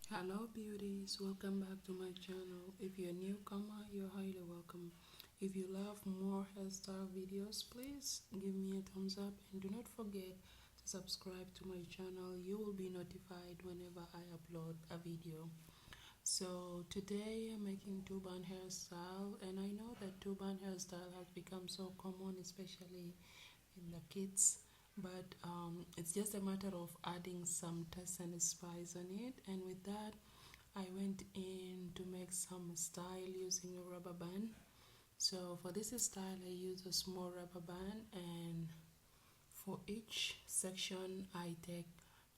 Hello beauties, welcome back to my channel. If you're a newcomer, you're highly welcome. If you love more hairstyle videos, please give me a thumbs up and do not forget to subscribe to my channel. You will be notified whenever I upload a video. So today I'm making two-bun hairstyle, and I know that two-bun hairstyle has become so common, especially in the kids, but it's just a matter of adding some taste and spice on it. And with that, I went in to make some style using a rubber band. So for this style I use a small rubber band, and for each section I take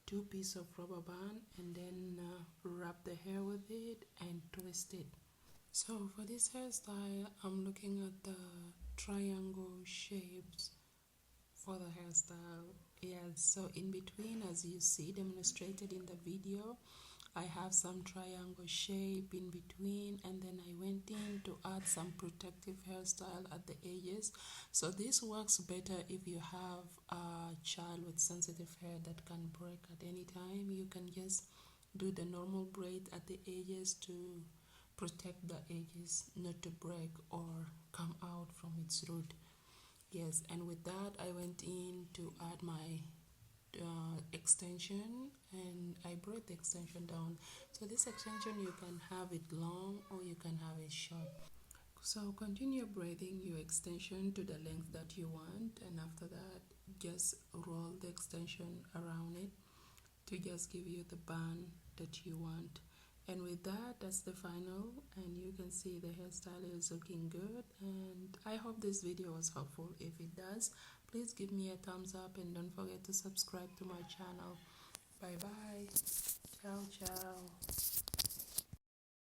two pieces of rubber band and then wrap the hair with it and twist it. So for this hairstyle I'm looking at the triangle shapes for the hairstyle. Yes, so in between, as you see demonstrated in the video, I have some triangle shape in between, and then I went in to add some protective hairstyle at the edges. So this works better if you have a child with sensitive hair that can break at any time. You can just do the normal braid at the edges to protect the edges not to break or come out from its root. Yes, and with that I went in to add my extension, and I brought the extension down. So this extension, you can have it long or you can have it short. So continue braiding your extension to the length that you want, and after that just roll the extension around it to just give you the band that you want. And with that, that's the final, and you can see the hairstyle is looking good. And I hope this video was helpful. If it does, please give me a thumbs up and don't forget to subscribe to my channel. Bye bye. Ciao ciao.